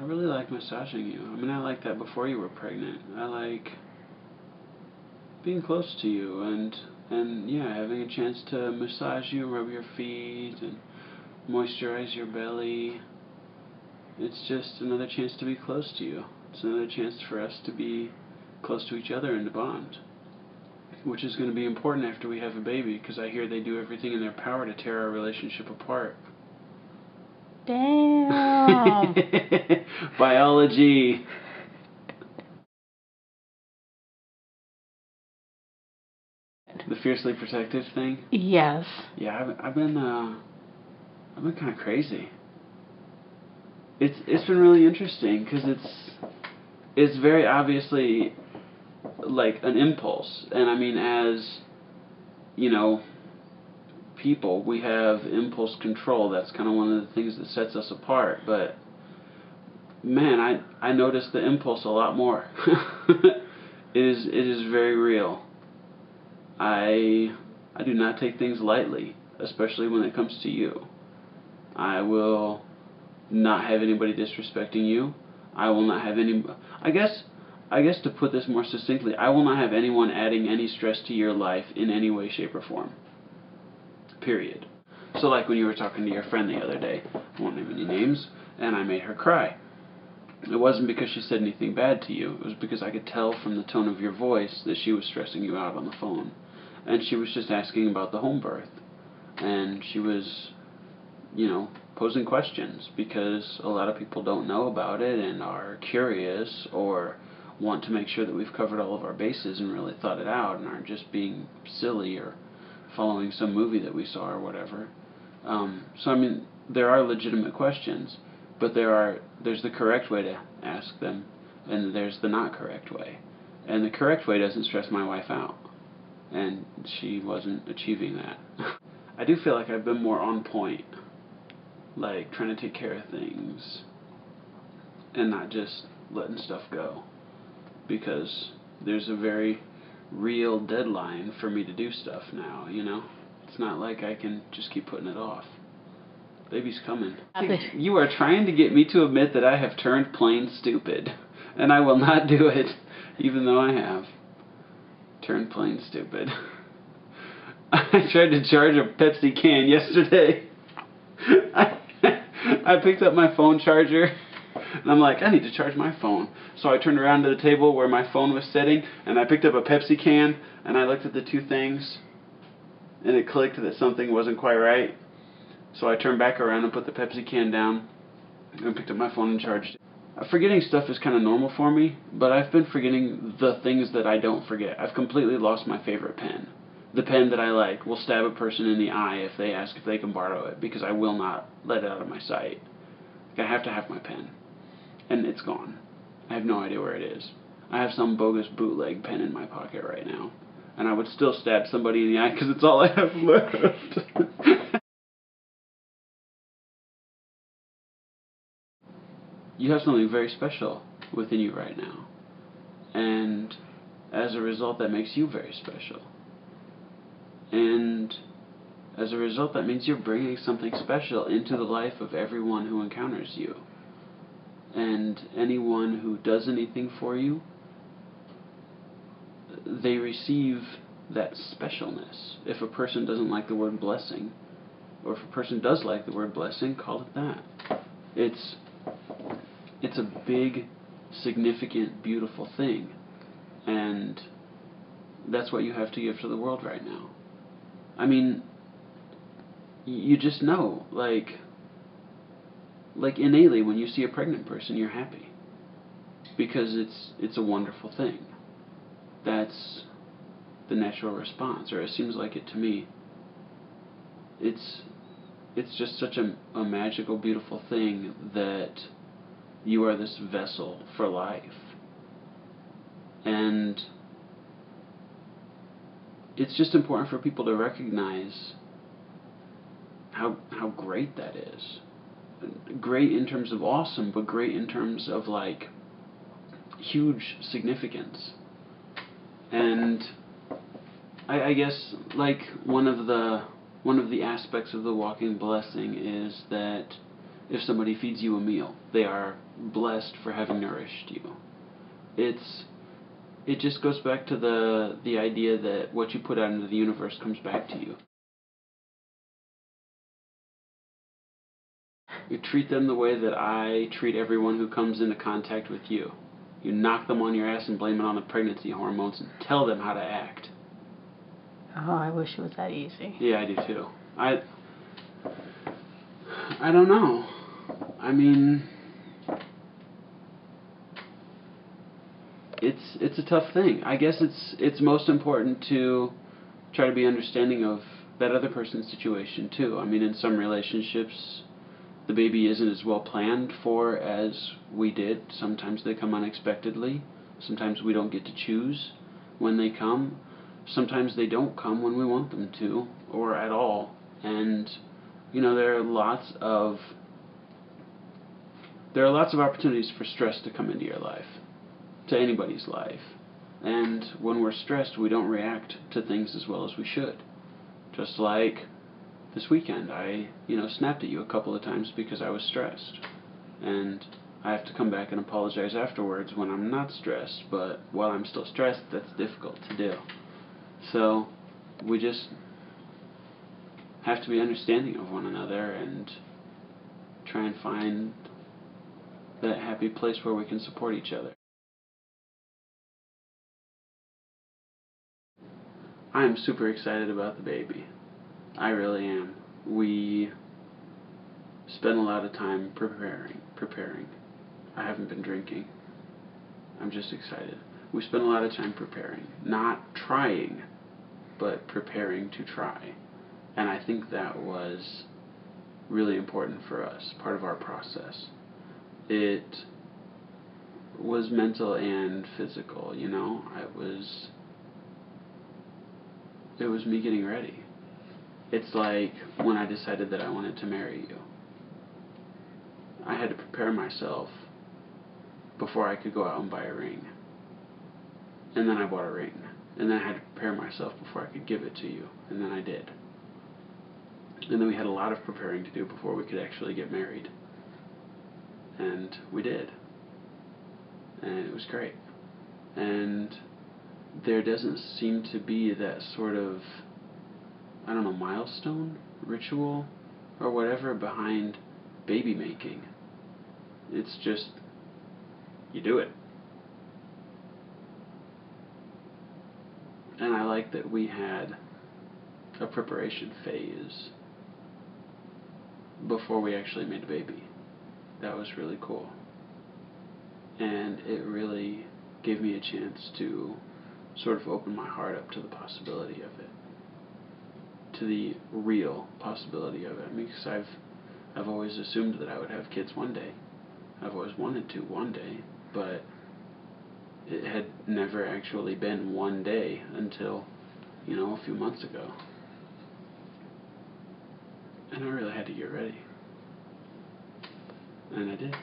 I really like massaging you. I mean, I like that before you were pregnant. I like being close to you and yeah, having a chance to massage you, rub your feet, and moisturize your belly. It's just another chance to be close to you. It's another chance for us to be close to each other and to bond, which is going to be important after we have a baby, because I hear they do everything in their power to tear our relationship apart. Damn. Biology. The fiercely protective thing? Yes. Yeah, I've been kind of crazy. It's been really interesting because it's very obviously like an impulse, and I mean, as you know, people, we have impulse control. That's kind of one of the things that sets us apart. But man, I notice the impulse a lot more. It is very real. I do not take things lightly, especially when it comes to you. I will not have anybody disrespecting you. I will not have any. I guess to put this more succinctly, I will not have anyone adding any stress to your life in any way, shape, or form. Period. So like when you were talking to your friend the other day, I won't name any names, and I made her cry. It wasn't because she said anything bad to you. It was because I could tell from the tone of your voice that she was stressing you out on the phone. And she was just asking about the home birth. And she was, posing questions because a lot of people don't know about it and are curious or want to make sure that we've covered all of our bases and really thought it out and aren't just being silly or following some movie that we saw or whatever. So I mean, there are legitimate questions, but there's the correct way to ask them, and there's the not correct way. And the correct way doesn't stress my wife out, and she wasn't achieving that. I do feel like I've been more on point, like trying to take care of things and not just letting stuff go, because there's a very real deadline for me to do stuff now, It's not like I can just keep putting it off. Baby's coming. You are trying to get me to admit that I have turned plain stupid, and I will not do it, even though I have turned plain stupid. I tried to charge a Pepsi can yesterday. I picked up my phone charger, and I'm like, I need to charge my phone. So I turned around to the table where my phone was sitting, and I picked up a Pepsi can, and I looked at the two things, and it clicked that something wasn't quite right. So I turned back around and put the Pepsi can down, and picked up my phone and charged it. Forgetting stuff is kind of normal for me, but I've been forgetting the things that I don't forget. I've completely lost my favorite pen. The pen that I like will stab a person in the eye if they ask if they can borrow it, because I will not let it out of my sight. I have to have my pen. And it's gone. I have no idea where it is. I have some bogus bootleg pen in my pocket right now. And I would still stab somebody in the eye because it's all I have left. You have something very special within you right now. And as a result, that makes you very special. And as a result, that means you're bringing something special into the life of everyone who encounters you. And anyone who does anything for you, they receive that specialness. If a person doesn't like the word blessing, or if a person does like the word blessing, call it that. It's a big, significant, beautiful thing. And that's what you have to give to the world right now. I mean, you just know, like innately, when you see a pregnant person, you're happy. Because it's a wonderful thing. That's the natural response, or it seems like it to me. It's just such a magical, beautiful thing that you are this vessel for life. And it's just important for people to recognize how great that is. Great in terms of awesome, but great in terms of like huge significance. And I guess like one of the aspects of the walking blessing is that if somebody feeds you a meal, they are blessed for having nourished you. It just goes back to the idea that what you put out into the universe comes back to you. You treat them the way that I treat everyone who comes into contact with you. You knock them on your ass and blame it on the pregnancy hormones and tell them how to act. Oh, I wish it was that easy. Yeah, I do too. I don't know. I mean, it's a tough thing. I guess it's most important to try to be understanding of that other person's situation too. I mean, in some relationships, the baby isn't as well planned for as we did. Sometimes they come unexpectedly. Sometimes we don't get to choose when they come. Sometimes they don't come when we want them to, or at all. And there are lots of opportunities for stress to come into your life, to anybody's life. And when we're stressed, we don't react to things as well as we should. Just like this weekend, I snapped at you a couple of times because I was stressed. And I have to come back and apologize afterwards when I'm not stressed, but while I'm still stressed, that's difficult to do. So we just have to be understanding of one another and try and find that happy place where we can support each other. I am super excited about the baby. I really am. We spent a lot of time preparing. I haven't been drinking. I'm just excited. We spent a lot of time preparing. Not trying, but preparing to try. And I think that was really important for us, part of our process. It was mental and physical, It was me getting ready. It's like when I decided that I wanted to marry you. I had to prepare myself before I could go out and buy a ring. And then I bought a ring. And then I had to prepare myself before I could give it to you. And then I did. And then we had a lot of preparing to do before we could actually get married. And we did. And it was great. And there doesn't seem to be that sort of, milestone, ritual, or whatever behind baby making. It's just, you do it. And I like that we had a preparation phase before we actually made a baby. That was really cool. And it really gave me a chance to sort of open my heart up to the possibility of it. To the real possibility of it. I mean, because I've always assumed that I would have kids one day. I've always wanted to one day, but it had never actually been one day until, a few months ago. And I really had to get ready. And I did.